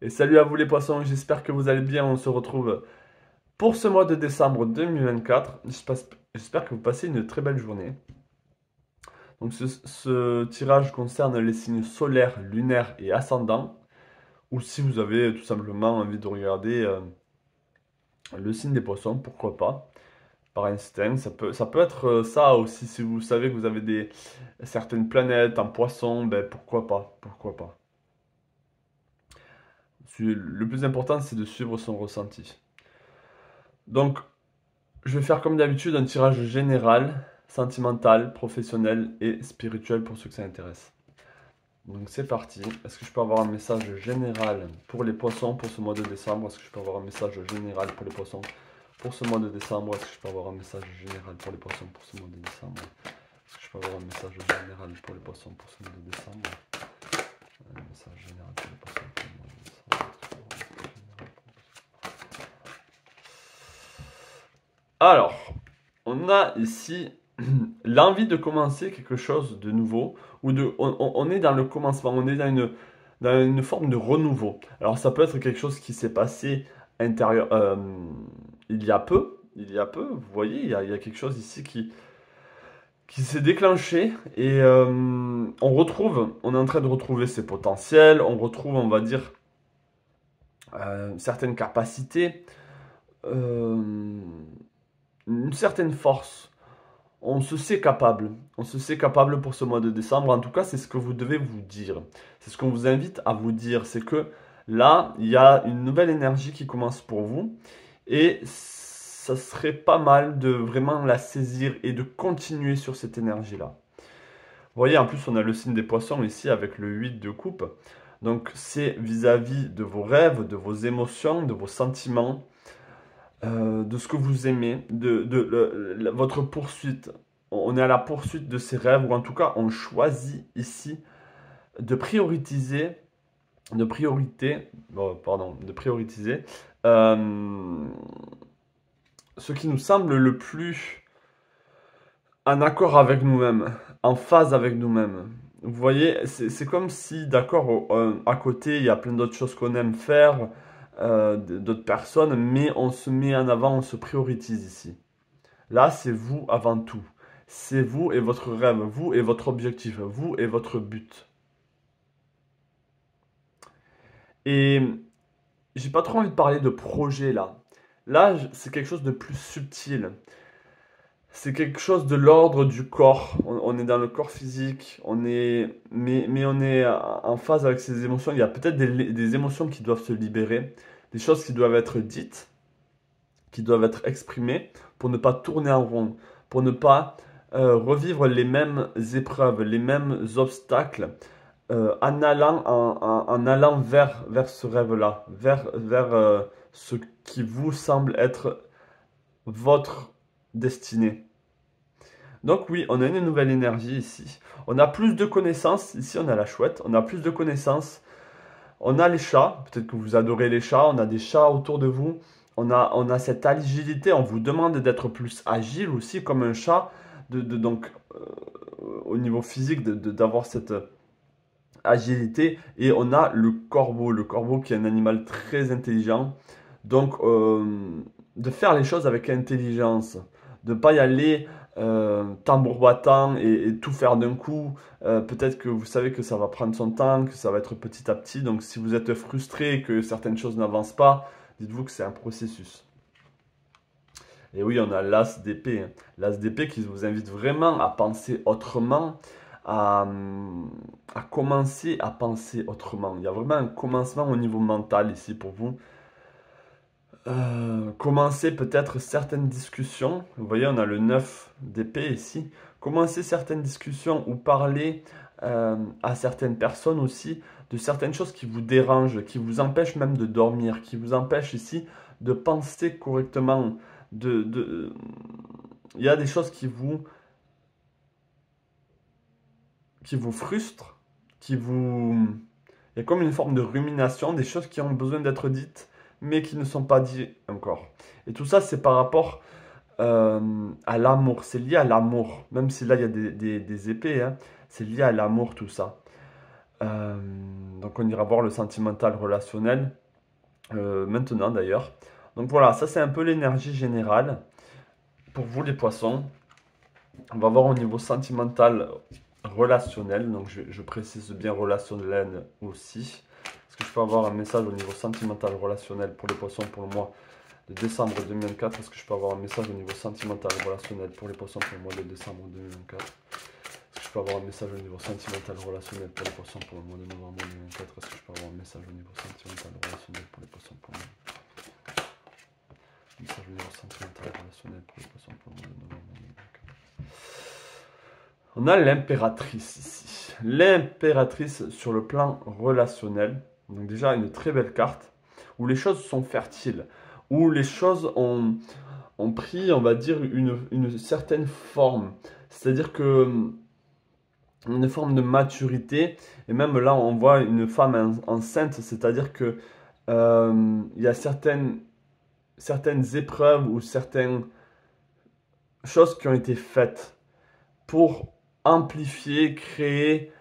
Et salut à vous les poissons, j'espère que vous allez bien. On se retrouve pour ce mois de décembre 2024. J'espère que vous passez une très belle journée. Donc ce tirage concerne les signes solaires, lunaires et ascendants. Ou si vous avez tout simplement envie de regarder le signe des poissons, pourquoi pas. Par instinct, ça peut être ça aussi. Si vous savez que vous avez certaines planètes en poisson, ben pourquoi pas, pourquoi pas. Le plus important, c'est de suivre son ressenti. Donc, je vais faire comme d'habitude un tirage général, sentimental, professionnel et spirituel pour ceux que ça intéresse. Donc c'est parti. Est-ce que je peux avoir un message général pour les poissons pour ce mois de décembre? Est-ce que je peux avoir un message général pour les poissons pour ce mois de décembre? Est-ce que je peux avoir un message général pour les poissons pour ce mois de décembre? Est-ce que je peux avoir un message général pour les poissons pour ce mois de décembre? Un message général pour les poissons pour le mois de décembre. Alors, on a ici l'envie de commencer quelque chose de nouveau, on est dans le commencement, on est dans une forme de renouveau. Alors ça peut être quelque chose qui s'est passé intérieur, vous voyez, il y a quelque chose ici qui s'est déclenché et on est en train de retrouver ses potentiels, on retrouve, on va dire, certaines capacités, euh, une certaine force. On se sait capable. On se sait capable pour ce mois de décembre. En tout cas, c'est ce que vous devez vous dire. C'est ce qu'on vous invite à vous dire. C'est que là, il y a une nouvelle énergie qui commence pour vous. Et ça serait pas mal de vraiment la saisir et de continuer sur cette énergie-là. Vous voyez, en plus, on a le signe des poissons ici avec le 8 de coupe. Donc, c'est vis-à-vis de vos rêves, de vos émotions, de vos sentiments, de ce que vous aimez, votre poursuite. On est à la poursuite de ses rêves, ou en tout cas, on choisit ici de prioriser, de prioriser euh, ce qui nous semble le plus en accord avec nous-mêmes, en phase avec nous-mêmes. Vous voyez, c'est comme si, d'accord, à côté, il y a plein d'autres choses qu'on aime faire, d'autres personnes, mais on se met en avant, on se priorise ici. Là, c'est vous avant tout. C'est vous et votre rêve, vous et votre objectif, vous et votre but. Et j'ai pas trop envie de parler de projet là. Là, c'est quelque chose de plus subtil. C'est quelque chose de l'ordre du corps. On est dans le corps physique, mais on est en phase avec ses émotions. Il y a peut-être des émotions qui doivent se libérer, des choses qui doivent être dites, qui doivent être exprimées pour ne pas tourner en rond, pour ne pas revivre les mêmes épreuves, les mêmes obstacles, en allant vers ce rêve-là, vers ce qui vous semble être votre destinée. Donc oui, on a une nouvelle énergie ici. On a plus de connaissances. Ici, on a la chouette. On a plus de connaissances. On a les chats. Peut-être que vous adorez les chats. On a des chats autour de vous. On a cette agilité. On vous demande d'être plus agile aussi, comme un chat. Donc, au niveau physique, d'avoir cette agilité. Et on a le corbeau. Le corbeau qui est un animal très intelligent. Donc, de faire les choses avec intelligence. De ne pas y aller tambour battant et tout faire d'un coup. Peut-être que vous savez que ça va prendre son temps, que ça va être petit à petit. Donc si vous êtes frustré, que certaines choses n'avancent pas, dites-vous que c'est un processus. Et oui, on a l'as d'épée. Hein. L'as d'épée qui vous invite vraiment à penser autrement, à, à commencer à penser autrement. Il y a vraiment un commencement au niveau mental ici pour vous. Commencer peut-être certaines discussions. Vous voyez, on a le 9 d'épée ici. Commencer certaines discussions ou parler à certaines personnes aussi de certaines choses qui vous dérangent, qui vous empêchent même de dormir, qui vous empêchent ici de penser correctement. Il y a des choses qui vous frustrent, il y a comme une forme de rumination, des choses qui ont besoin d'être dites, mais qui ne sont pas dites encore. Et tout ça, c'est par rapport à l'amour. C'est lié à l'amour. Même si là, il y a des épées, hein, c'est lié à l'amour, tout ça. Euh, donc on ira voir le sentimental relationnel maintenant d'ailleurs. Donc voilà, ça c'est un peu l'énergie générale pour vous les poissons. On va voir au niveau sentimental relationnel. Donc je précise bien relationnel aussi. Est-ce que je peux avoir un message au niveau sentimental relationnel pour les poissons pour le mois de décembre 2024? Est-ce que je peux avoir un message au niveau sentimental relationnel pour les poissons pour le mois de décembre 2024? Est-ce que je peux avoir un message au niveau sentimental relationnel pour les poissons pour le mois de novembre 2024? Est-ce que je peux avoir un message au niveau sentimental relationnel pour les poissons pour le mois message au niveau sentimental relationnel pour les poissons pour le mois de novembre 2024? On a l'impératrice ici. L'impératrice sur le plan relationnel. Donc déjà une très belle carte où les choses sont fertiles, où les choses ont pris, on va dire, une certaine forme. C'est-à-dire que une forme de maturité. Et même là, on voit une femme enceinte, c'est-à-dire que il y a certaines épreuves ou certaines choses qui ont été faites pour amplifier, créer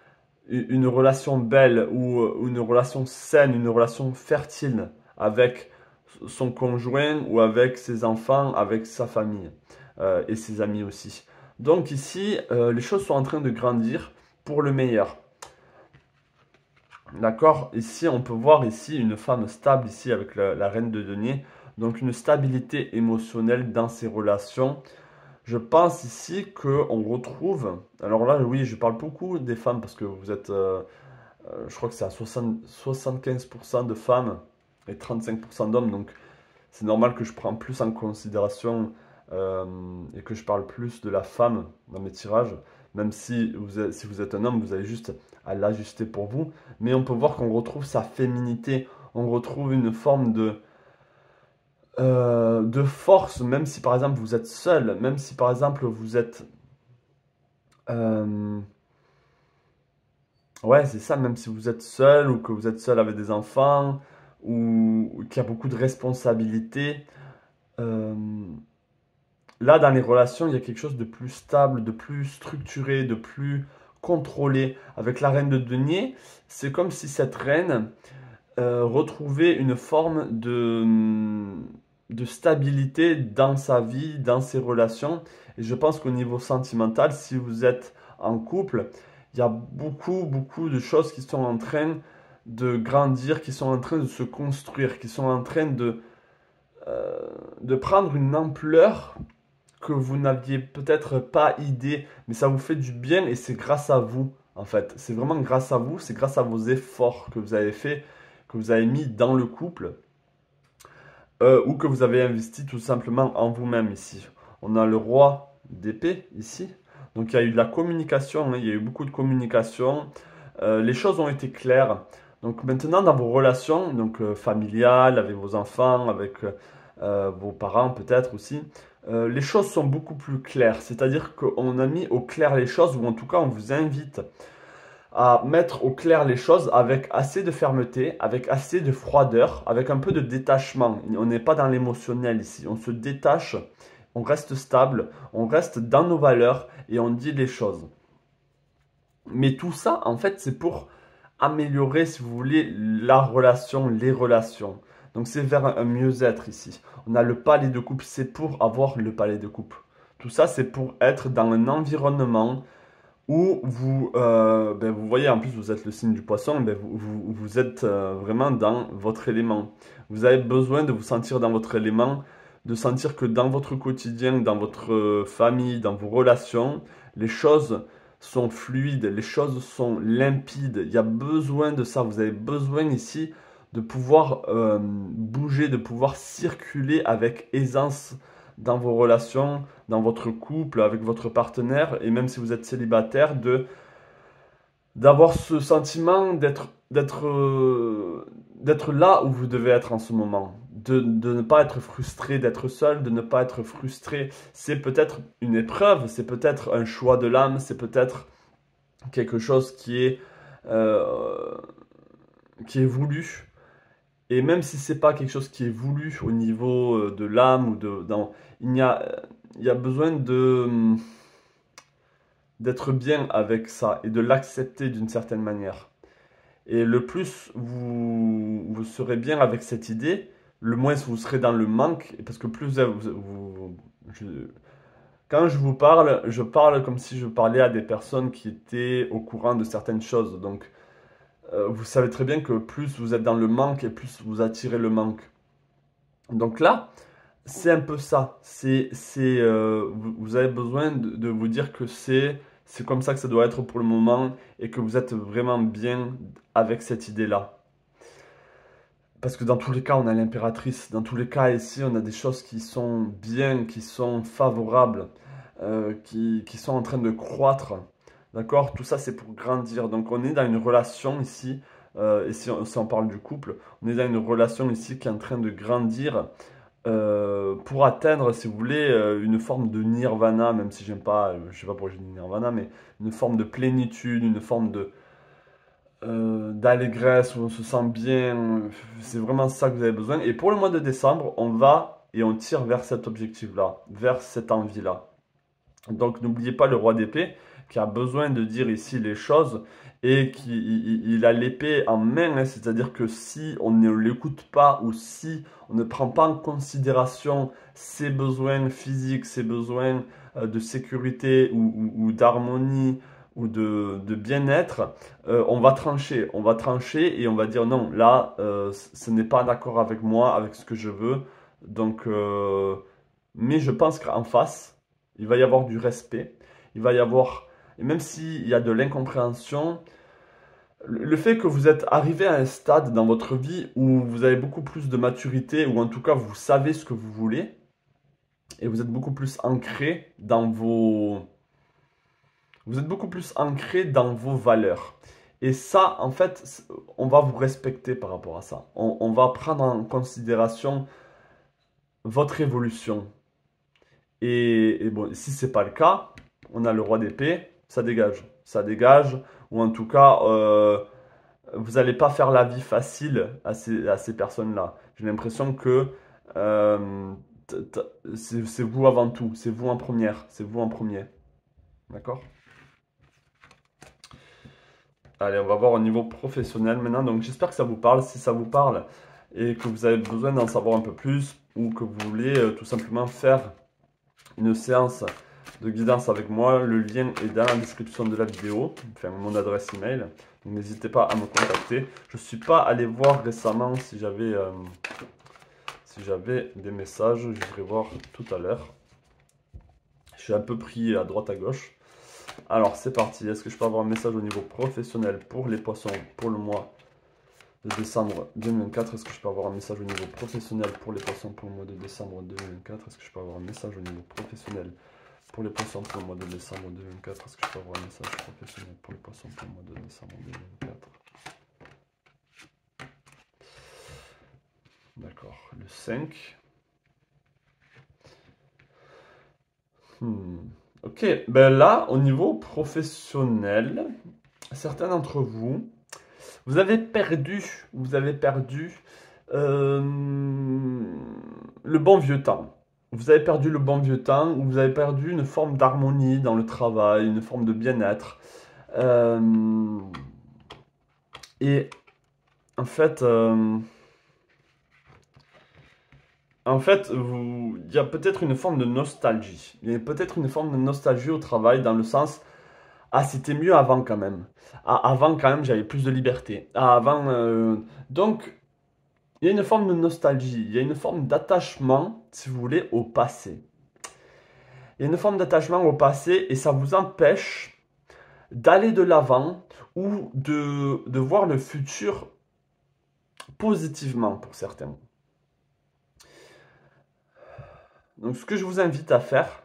une relation belle ou une relation saine, une relation fertile avec son conjoint ou avec ses enfants, avec sa famille et ses amis aussi. Donc ici, les choses sont en train de grandir pour le meilleur. D'accord? Ici, on peut voir ici une femme stable ici avec la reine de denier. Donc une stabilité émotionnelle dans ses relations. Je pense ici qu'on retrouve, alors là oui je parle beaucoup des femmes parce que vous êtes, je crois que c'est à 75% de femmes et 35% d'hommes, donc c'est normal que je prends plus en considération et que je parle plus de la femme dans mes tirages, même si vous êtes un homme, vous avez juste à l'ajuster pour vous, mais on peut voir qu'on retrouve sa féminité, on retrouve une forme de force, même si par exemple vous êtes seul, même si par exemple vous êtes... euh, ouais, c'est ça, même si vous êtes seul ou que vous êtes seul avec des enfants ou qu'il y a beaucoup de responsabilités. euh, Là, dans les relations, il y a quelque chose de plus stable, de plus structuré, de plus contrôlé. Avec la reine de denier, c'est comme si cette reine retrouver une forme de stabilité dans sa vie, dans ses relations. Et je pense qu'au niveau sentimental, si vous êtes en couple, il y a beaucoup, beaucoup de choses qui sont en train de grandir, qui sont en train de se construire, qui sont en train euh, de prendre une ampleur que vous n'aviez peut-être pas idée, mais ça vous fait du bien et c'est grâce à vous, en fait. C'est vraiment grâce à vous, c'est grâce à vos efforts que vous avez fait, que vous avez mis dans le couple, ou que vous avez investi tout simplement en vous-même ici. On a le roi d'épée ici. Donc il y a eu de la communication, hein, il y a eu beaucoup de communication. Les choses ont été claires. Donc maintenant dans vos relations, donc familiales, avec vos enfants, avec vos parents peut-être aussi, les choses sont beaucoup plus claires. C'est-à-dire qu'on a mis au clair les choses, ou en tout cas on vous invite à mettre au clair les choses avec assez de fermeté, avec assez de froideur, avec un peu de détachement. On n'est pas dans l'émotionnel ici. On se détache, on reste stable, on reste dans nos valeurs et on dit les choses. Mais tout ça, en fait, c'est pour améliorer, si vous voulez, la relation, les relations. Donc c'est vers un mieux-être ici. On a le palais de coupe, c'est pour avoir le palais de coupe. Tout ça, c'est pour être dans un environnement où vous voyez, en plus vous êtes le signe du poisson, vous êtes vraiment dans votre élément. Vous avez besoin de vous sentir dans votre élément, de sentir que dans votre quotidien, dans votre famille, dans vos relations, les choses sont fluides, les choses sont limpides. Il y a besoin de ça. Vous avez besoin ici de pouvoir bouger, de pouvoir circuler avec aisance dans vos relations, dans votre couple, avec votre partenaire, et même si vous êtes célibataire, d'avoir ce sentiment d'être là où vous devez être en ce moment, de ne pas être frustré d'être seul, de ne pas être frustré. C'est peut-être une épreuve, c'est peut-être un choix de l'âme, c'est peut-être quelque chose euh, qui est voulu. Et même si c'est pas quelque chose qui est voulu au niveau de l'âme ou il y a besoin d'être bien avec ça et de l'accepter d'une certaine manière. Et le plus vous serez bien avec cette idée, le moins vous serez dans le manque. Parce que plus quand je parle comme si je parlais à des personnes qui étaient au courant de certaines choses. Donc, vous savez très bien que plus vous êtes dans le manque et plus vous attirez le manque. Donc là, c'est un peu ça. Vous avez besoin de vous dire que c'est comme ça que ça doit être pour le moment et que vous êtes vraiment bien avec cette idée-là. Parce que dans tous les cas, on a l'impératrice. Dans tous les cas, ici, on a des choses qui sont bien, qui sont favorables, qui sont en train de croître. D'accord? Tout ça, c'est pour grandir. Donc, on est dans une relation ici, et si on parle du couple, on est dans une relation ici qui est en train de grandir pour atteindre, si vous voulez, une forme de nirvana, même si j'aime pas, je sais pas pourquoi je dis nirvana, mais une forme de plénitude, une forme d'allégresse où on se sent bien. C'est vraiment ça que vous avez besoin. Et pour le mois de décembre, on va et on tire vers cet objectif-là, vers cette envie-là. Donc n'oubliez pas le roi d'épée qui a besoin de dire ici les choses et qui il a l'épée en main, hein. C'est-à-dire que si on ne l'écoute pas ou si on ne prend pas en considération ses besoins physiques, ses besoins de sécurité ou d'harmonie ou de bien-être, on va trancher. On va trancher et on va dire non, là, ce n'est pas d'accord avec moi, avec ce que je veux. Donc, mais je pense qu'en face, il va y avoir du respect, il va y avoir, et même s'il y a de l'incompréhension, le fait que vous êtes arrivé à un stade dans votre vie où vous avez beaucoup plus de maturité, ou en tout cas vous savez ce que vous voulez, et vous êtes beaucoup plus ancré dans vous êtes beaucoup plus ancré dans vos valeurs. Et ça, en fait, on va vous respecter par rapport à ça. On va prendre en considération votre évolution. Et bon, si c'est pas le cas, on a le roi d'épée, ça dégage. Ça dégage, ou en tout cas, vous n'allez pas faire la vie facile à ces personnes-là. J'ai l'impression que euh, c'est vous avant tout, c'est vous en première, c'est vous en premier. D'accord? Allez, on va voir au niveau professionnel maintenant. Donc j'espère que ça vous parle. Si ça vous parle et que vous avez besoin d'en savoir un peu plus ou que vous voulez tout simplement faire une séance de guidance avec moi, le lien est dans la description de la vidéo, enfin mon adresse email. Donc n'hésitez pas à me contacter. Je ne suis pas allé voir récemment si j'avais des messages. Je vais voir tout à l'heure. Je suis un peu pris à droite à gauche. Alors c'est parti. Est-ce que je peux avoir un message au niveau professionnel pour les poissons pour le mois de décembre 2024? Est-ce que je peux avoir un message au niveau professionnel pour les poissons pour le mois de décembre 2024? Est-ce que je peux avoir un message au niveau professionnel pour les poissons pour le mois de décembre 2024? Est-ce que je peux avoir un message professionnel pour les poissons pour le mois de décembre 2024? D'accord, le 5. Ok, ben là, au niveau professionnel, certains d'entre vous, vous avez perdu euh, le bon vieux temps. Vous avez perdu le bon vieux temps, ou vous avez perdu une forme d'harmonie dans le travail, une forme de bien-être. Euh, et en fait, il y a peut-être une forme de nostalgie. Il y a peut-être une forme de nostalgie au travail dans le sens, ah, c'était mieux avant quand même. Ah, avant quand même, j'avais plus de liberté. Ah, avant, donc, il y a une forme de nostalgie, il y a une forme d'attachement, si vous voulez, au passé. Il y a une forme d'attachement au passé et ça vous empêche d'aller de l'avant ou de voir le futur positivement pour certains. Donc, ce que je vous invite à faire,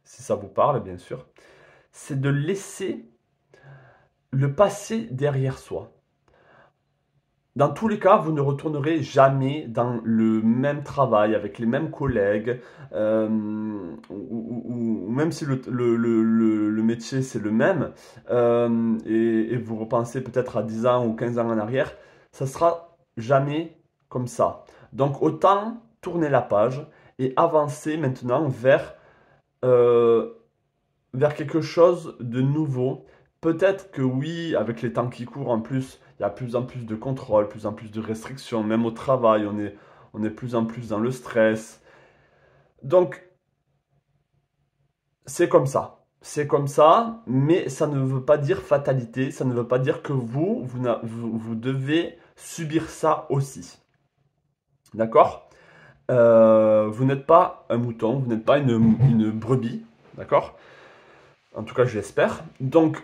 si ça vous parle, bien sûr, c'est de laisser le passé derrière soi. Dans tous les cas, vous ne retournerez jamais dans le même travail avec les mêmes collègues, ou même si le métier c'est le même, et vous repensez peut-être à 10 ans ou 15 ans en arrière, ça sera jamais comme ça. Donc autant tourner la page et avancer maintenant euh, vers quelque chose de nouveau. Peut-être que oui, avec les temps qui courent en plus, Il y a plus en plus de contrôle, plus en plus de restrictions, même au travail, on est plus en plus dans le stress. Donc, c'est comme ça. C'est comme ça, mais ça ne veut pas dire fatalité, ça ne veut pas dire que vous devez subir ça aussi. D'accord? Vous n'êtes pas un mouton, vous n'êtes pas une brebis, d'accord? En tout cas, je l'espère. Donc,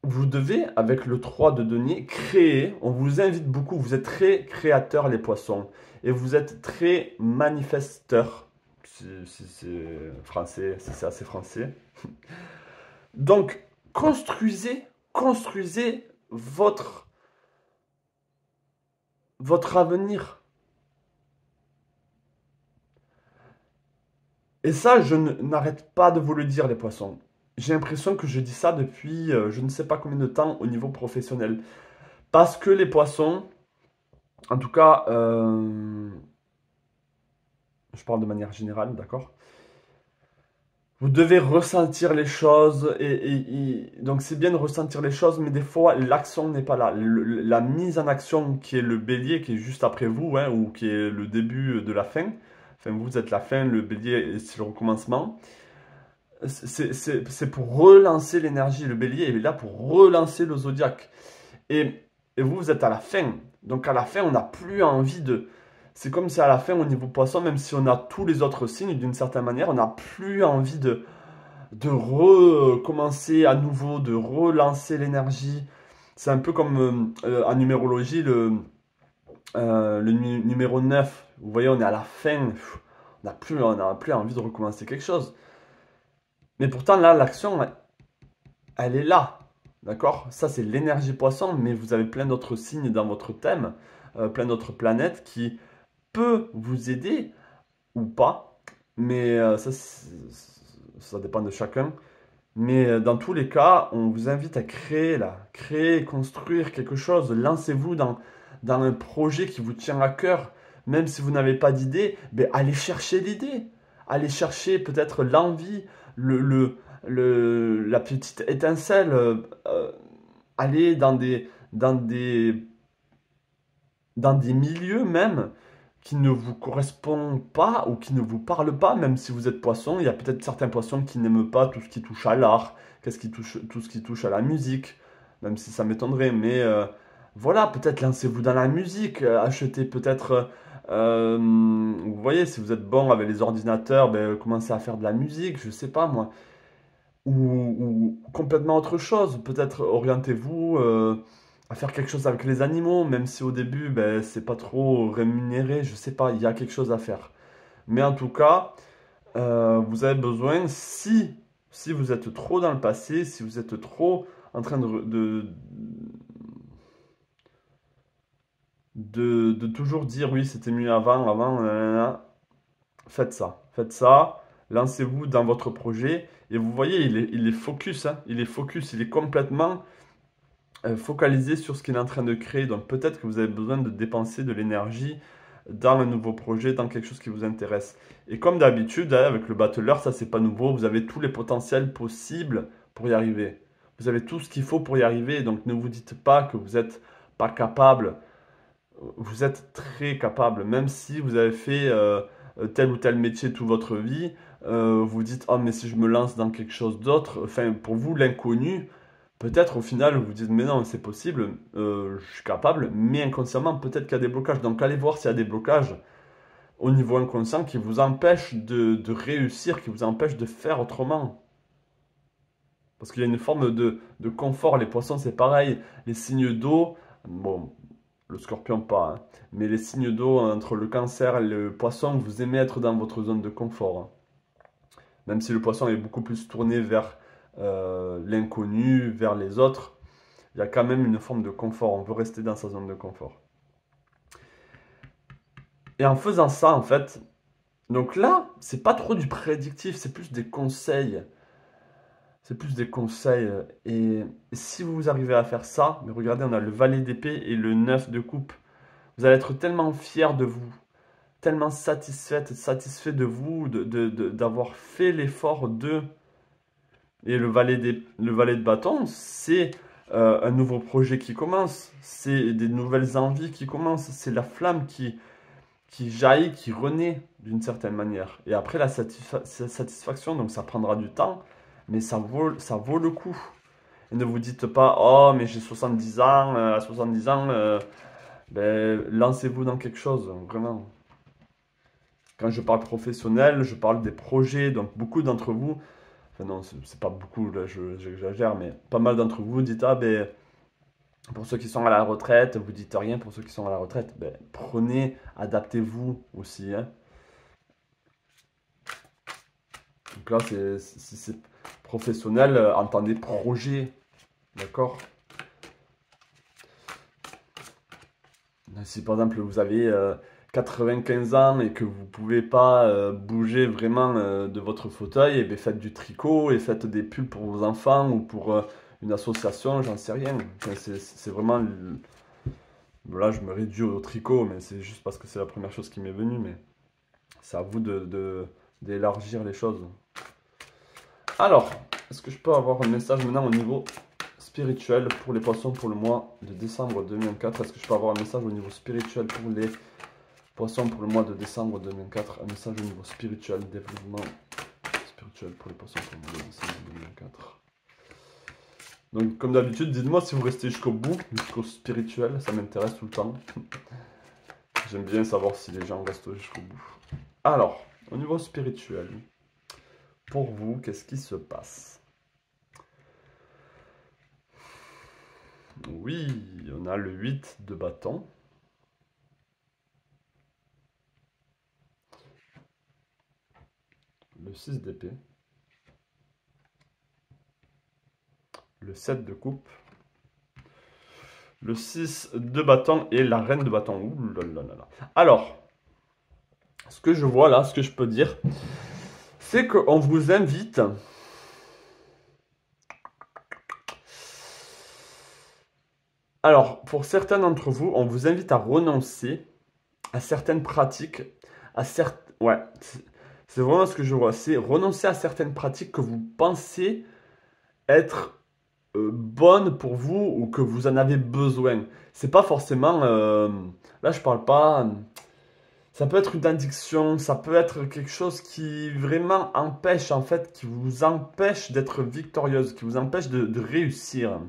vous devez, avec le 3 de denier, créer. On vous invite beaucoup, vous êtes très créateurs les poissons. Et vous êtes très manifesteurs. Si c'est français, si c'est assez français. Donc, construisez votre avenir. Et ça, je n'arrête pas de vous le dire, les poissons. J'ai l'impression que je dis ça depuis je ne sais pas combien de temps au niveau professionnel. Parce que les poissons, en tout cas, je parle de manière générale, d'accord? Vous devez ressentir les choses donc c'est bien de ressentir les choses, mais des fois l'action n'est pas là. La mise en action qui est le bélier, qui est juste après vous, hein, ou qui est le début de la fin. Enfin, vous êtes la fin, le bélier c'est le recommencement. C'est pour relancer l'énergie. Le bélier est là pour relancer le zodiaque. Et vous, vous êtes à la fin. Donc à la fin, on n'a plus envie de... C'est comme si à la fin, au niveau poisson, même si on a tous les autres signes, d'une certaine manière, on n'a plus envie de recommencer à nouveau, de relancer l'énergie. C'est un peu comme en numérologie, le numéro 9. Vous voyez, on est à la fin. On n'a plus envie de recommencer quelque chose. Mais pourtant, là, l'action, elle est là. D'accord? Ça, c'est l'énergie poisson, mais vous avez plein d'autres signes dans votre thème, plein d'autres planètes qui peuvent vous aider ou pas. Mais ça dépend de chacun. Mais dans tous les cas, on vous invite à créer, là, créer, construire quelque chose. Lancez-vous dans un projet qui vous tient à cœur. Même si vous n'avez pas d'idée, ben, allez chercher l'idée. Allez chercher peut-être l'envie, la petite étincelle. Allez dans des milieux même qui ne vous correspondent pas ou qui ne vous parlent pas, même si vous êtes poisson. Il y a peut-être certains poissons qui n'aiment pas tout ce qui touche à l'art, tout ce qui touche à la musique, même si ça m'étonnerait. Mais voilà, peut-être lancez-vous dans la musique, achetez peut-être... vous voyez, si vous êtes bon avec les ordinateurs, ben, commencez à faire de la musique, je sais pas moi. Ou complètement autre chose. Peut-être orientez-vous à faire quelque chose avec les animaux, même si au début, ben, c'est pas trop rémunéré, je sais pas, il y a quelque chose à faire. Mais en tout cas, vous avez besoin, si vous êtes trop dans le passé, si vous êtes trop en train de toujours dire oui, c'était mieux avant, nanana, faites ça, lancez-vous dans votre projet. Et vous voyez, il est focus, hein, il est complètement focalisé sur ce qu'il est en train de créer. Donc peut-être que vous avez besoin de dépenser de l'énergie dans un nouveau projet, dans quelque chose qui vous intéresse. Et comme d'habitude, hein, avec le battleur, ça c'est pas nouveau, vous avez tous les potentiels possibles pour y arriver. Vous avez tout ce qu'il faut pour y arriver, donc ne vous dites pas que vous n'êtes pas capable. Vous êtes très capable, même si vous avez fait tel ou tel métier toute votre vie, vous dites, oh mais si je me lance dans quelque chose d'autre, enfin pour vous l'inconnu, peut-être au final vous dites, mais non c'est possible, je suis capable, mais inconsciemment peut-être qu'il y a des blocages, donc allez voir s'il y a des blocages au niveau inconscient qui vous empêchent de réussir, qui vous empêchent de faire autrement. Parce qu'il y a une forme de confort, les poissons c'est pareil, les signes d'eau, bon, le scorpion pas, hein. Mais les signes d'eau entre le cancer et le poisson, vous aimez être dans votre zone de confort, hein. Même si le poisson est beaucoup plus tourné vers l'inconnu, vers les autres, il y a quand même une forme de confort. On veut rester dans sa zone de confort. Et en faisant ça, en fait, donc là, c'est pas trop du prédictif, c'est plus des conseils. C'est plus des conseils. Et si vous arrivez à faire ça, mais regardez, on a le valet d'épée et le 9 de coupe. Vous allez être tellement fier de vous, tellement satisfait de vous, d'avoir fait l'effort de... Et le valet de bâton, c'est un nouveau projet qui commence, c'est des nouvelles envies qui commencent, c'est la flamme qui jaillit, qui renaît d'une certaine manière. Et après, la satisfaction, donc ça prendra du temps, mais ça vaut le coup. Et ne vous dites pas, oh, mais j'ai 70 ans, à 70 ans, ben, lancez-vous dans quelque chose, vraiment. Quand je parle professionnel, je parle des projets, donc beaucoup d'entre vous, enfin non, c'est pas beaucoup, là, j'exagère, mais pas mal d'entre vous dites, ah ben, pour ceux qui sont à la retraite, vous dites rien pour ceux qui sont à la retraite, ben, prenez, adaptez-vous aussi, hein. Donc là, si c'est professionnel, entendez projet, d'accord? Si par exemple vous avez 95 ans et que vous ne pouvez pas bouger vraiment de votre fauteuil, et bien faites du tricot et faites des pulls pour vos enfants ou pour une association, j'en sais rien. Enfin, c'est vraiment... Là, je me réduis au tricot, mais c'est juste parce que c'est la première chose qui m'est venue, mais c'est à vous d'élargir les choses. Alors, est-ce que je peux avoir un message maintenant au niveau spirituel pour les poissons pour le mois de décembre 2024? Est-ce que je peux avoir un message au niveau spirituel pour les poissons pour le mois de décembre 2024? Un message au niveau spirituel, développement spirituel pour les poissons pour le mois de décembre 2024. Donc, comme d'habitude, dites-moi si vous restez jusqu'au bout, jusqu'au spirituel, ça m'intéresse tout le temps. J'aime bien savoir si les gens restent jusqu'au bout. Alors, au niveau spirituel, pour vous, qu'est-ce qui se passe? Oui, on a le 8 de bâton. Le 6 d'épée. Le 7 de coupe. Le 6 de bâton et la reine de bâton. Ouh là là là là. Alors, ce que je vois là, ce que je peux dire, c'est qu'on vous invite... Alors, pour certains d'entre vous, on vous invite à renoncer à certaines pratiques, ouais, c'est vraiment ce que je vois, c'est renoncer à certaines pratiques que vous pensez être bonnes pour vous ou que vous en avez besoin. C'est pas forcément, là je parle pas, ça peut être une addiction, ça peut être quelque chose qui vraiment empêche en fait, qui vous empêche d'être victorieuse, qui vous empêche de réussir.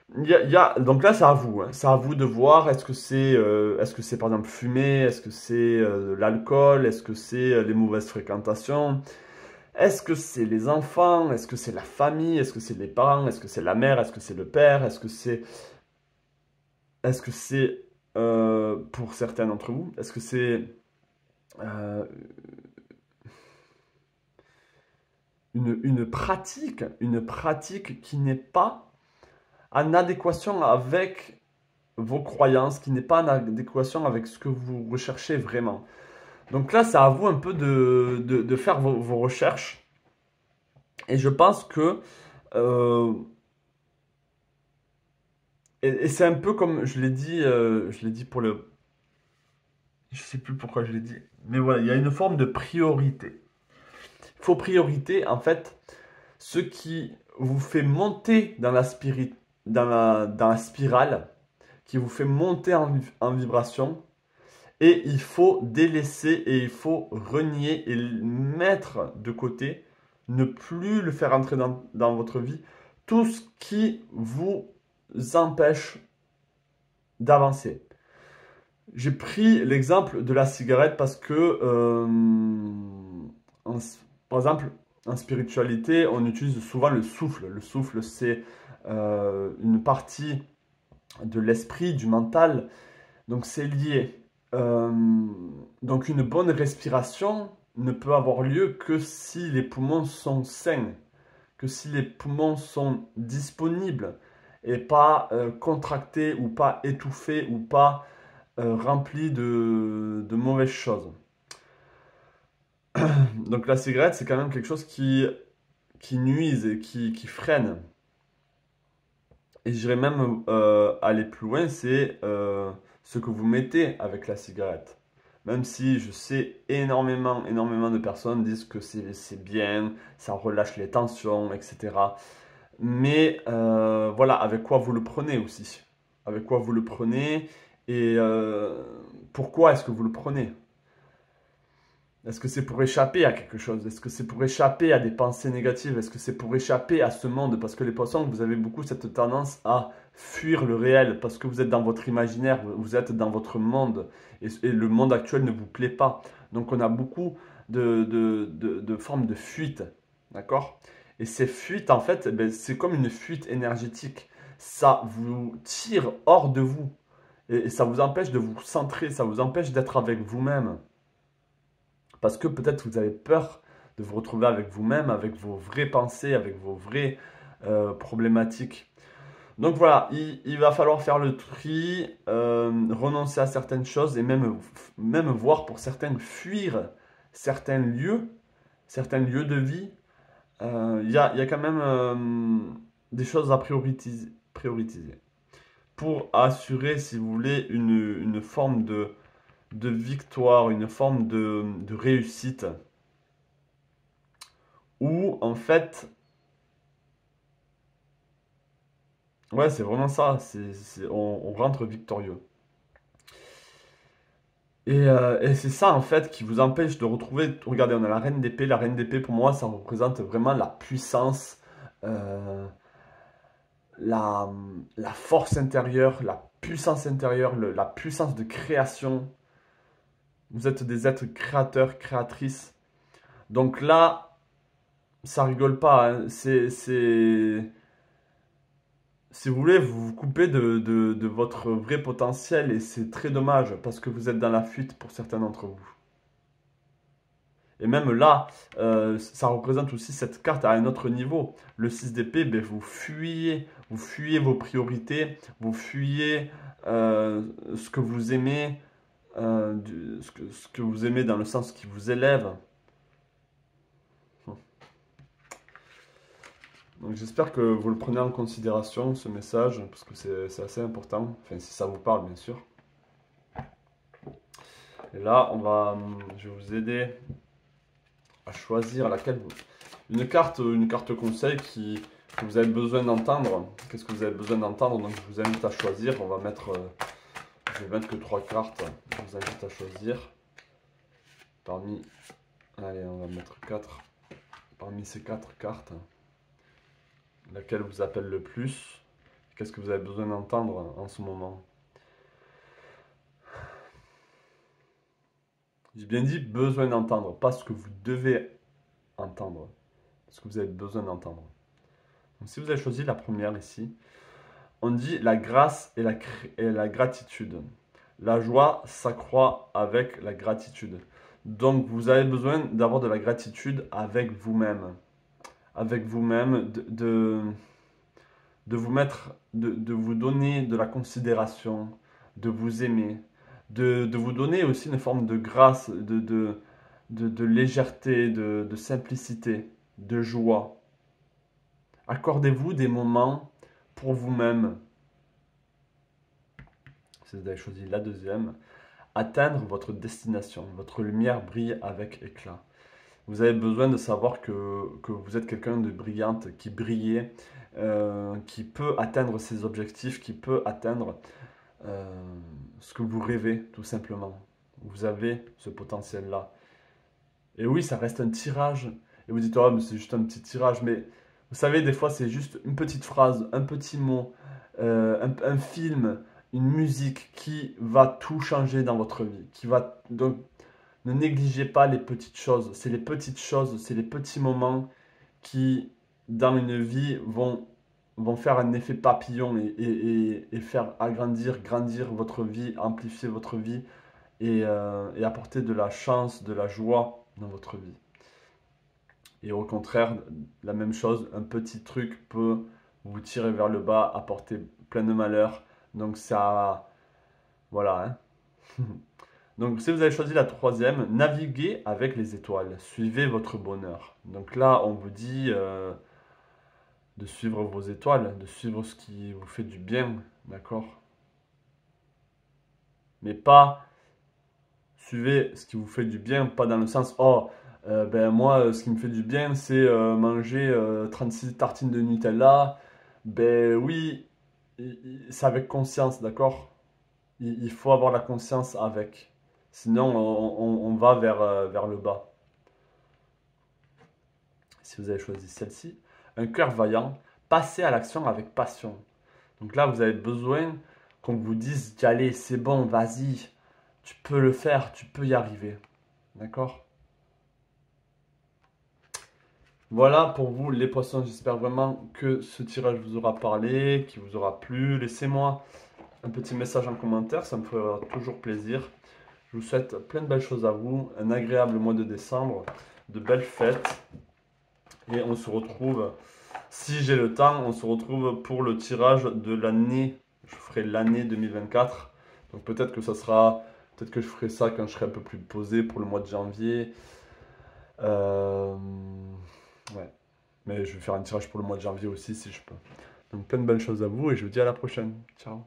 Donc là, c'est à vous, hein. C'est à vous de voir, est-ce que c'est par exemple fumer, est-ce que c'est l'alcool, est-ce que c'est les mauvaises fréquentations, est-ce que c'est les enfants, est-ce que c'est la famille, est-ce que c'est les parents, est-ce que c'est la mère, est-ce que c'est le père, est-ce que c'est pour certains d'entre vous, est-ce que c'est euh, une pratique qui n'est pas en adéquation avec vos croyances, qui n'est pas en adéquation avec ce que vous recherchez vraiment. Donc là, c'est à vous un peu de faire vos recherches. Et je pense que... et c'est un peu comme je l'ai dit pour le... Je sais plus pourquoi je l'ai dit. Mais voilà, il y a une forme de priorité. Il faut priorité, en fait, ce qui vous fait monter dans dans la spirale, qui vous fait monter en vibration. Et il faut délaisser et il faut renier et le mettre de côté, ne plus le faire entrer dans votre vie, tout ce qui vous empêche d'avancer. J'ai pris l'exemple de la cigarette parce que, par exemple, en spiritualité, on utilise souvent le souffle. Le souffle, c'est une partie de l'esprit, du mental, donc c'est lié. Euh, donc une bonne respiration ne peut avoir lieu que si les poumons sont sains, que si les poumons sont disponibles et pas contractés ou pas étouffés ou pas remplis de mauvaises choses. Donc la cigarette, c'est quand même quelque chose qui nuise et qui freine. Et j'irais même aller plus loin, c'est ce que vous mettez avec la cigarette. Même si je sais énormément de personnes disent que c'est bien, ça relâche les tensions, etc. Mais voilà, avec quoi vous le prenez aussi. Avec quoi vous le prenez et pourquoi est-ce que vous le prenez? Est-ce que c'est pour échapper à quelque chose? Est-ce que c'est pour échapper à des pensées négatives? Est-ce que c'est pour échapper à ce monde? Parce que les poissons, vous avez beaucoup cette tendance à fuir le réel parce que vous êtes dans votre imaginaire, vous êtes dans votre monde et le monde actuel ne vous plaît pas. Donc on a beaucoup de formes de fuite, d'accord? Et ces fuites, en fait, eh ben, c'est comme une fuite énergétique. Ça vous tire hors de vous et ça vous empêche de vous centrer, ça vous empêche d'être avec vous-même. Parce que peut-être vous avez peur de vous retrouver avec vous-même, avec vos vraies pensées, avec vos vraies problématiques. Donc voilà, il va falloir faire le tri, renoncer à certaines choses et même voir pour certaines fuir certains lieux de vie. Il y a quand même des choses à prioriser pour assurer, si vous voulez, une forme de victoire, une forme de réussite où en fait, ouais, c'est vraiment ça, on rentre victorieux. Et c'est ça en fait qui vous empêche de retrouver, regardez, on a la reine d'épée pour moi ça représente vraiment la puissance, euh, la, la force intérieure, la puissance intérieure, la puissance de création. Vous êtes des êtres créateurs, créatrices. Donc là, ça rigole pas, hein. Si vous voulez, vous vous coupez de votre vrai potentiel et c'est très dommage parce que vous êtes dans la fuite pour certains d'entre vous. Et même là, ça représente aussi cette carte à un autre niveau. Le 6 d'épée, ben, vous fuyez vos priorités, vous fuyez ce que vous aimez, ce que vous aimez dans le sens qui vous élève. Donc j'espère que vous le prenez en considération, ce message, parce que c'est assez important. Enfin, si ça vous parle, bien sûr. Et là, je vais vous aider à choisir une carte conseil que vous avez besoin d'entendre. Qu'est-ce que vous avez besoin d'entendre? Donc je vous invite à choisir. Je vais mettre que 3 cartes. Je vous invite à choisir parmi, allez, on va mettre 4. Parmi ces 4 cartes, laquelle vous appelle le plus? Qu'est-ce que vous avez besoin d'entendre en ce moment? J'ai bien dit besoin d'entendre, pas ce que vous devez entendre, ce que vous avez besoin d'entendre. Donc, si vous avez choisi la première ici, on dit la grâce et la gratitude. La joie s'accroît avec la gratitude. Donc vous avez besoin d'avoir de la gratitude avec vous-même. Avec vous-même, de vous mettre, de vous donner de la considération, de vous aimer, de vous donner aussi une forme de grâce, de légèreté, de simplicité, de joie. Accordez-vous des moments pour vous-même. Si vous avez choisi la deuxième, atteindre votre destination. Votre lumière brille avec éclat. Vous avez besoin de savoir que vous êtes quelqu'un de brillante, qui brille, qui peut atteindre ses objectifs, qui peut atteindre euh, ce que vous rêvez, tout simplement. Vous avez ce potentiel-là. Et oui, ça reste un tirage. Et vous dites, oh, mais c'est juste un petit tirage. Mais vous savez, des fois, c'est juste une petite phrase, un petit mot, un film, une musique qui va tout changer dans votre vie. Donc, ne négligez pas les petites choses. C'est les petites choses, c'est les petits moments qui, dans une vie, vont faire un effet papillon et faire grandir votre vie, amplifier votre vie et apporter de la chance, de la joie dans votre vie. Et au contraire, la même chose, un petit truc peut vous tirer vers le bas, apporter plein de malheur. Donc ça, voilà, hein. Donc si vous avez choisi la troisième, naviguez avec les étoiles, suivez votre bonheur. Donc là, on vous dit de suivre vos étoiles, de suivre ce qui vous fait du bien, d'accord? Mais pas suivez ce qui vous fait du bien, pas dans le sens, oh, Ben moi, ce qui me fait du bien, c'est manger 36 tartines de Nutella. Ben oui, c'est avec conscience, d'accord? Il faut avoir la conscience avec. Sinon, on va vers le bas. Si vous avez choisi celle-ci, un cœur vaillant, passez à l'action avec passion. Donc là, vous avez besoin qu'on vous dise d'y aller, c'est bon, vas-y, tu peux le faire, tu peux y arriver. D'accord? Voilà pour vous les poissons, j'espère vraiment que ce tirage vous aura parlé, qu'il vous aura plu. Laissez-moi un petit message en commentaire, ça me fera toujours plaisir. Je vous souhaite plein de belles choses à vous, un agréable mois de décembre, de belles fêtes. Et on se retrouve, si j'ai le temps, on se retrouve pour le tirage de l'année. Je ferai l'année 2024. Donc peut-être que ça sera, peut-être que je ferai ça quand je serai un peu plus posé pour le mois de janvier. Euh, ouais. Mais je vais faire un tirage pour le mois de janvier aussi si je peux. Donc plein de belles choses à vous et je vous dis à la prochaine. Ciao.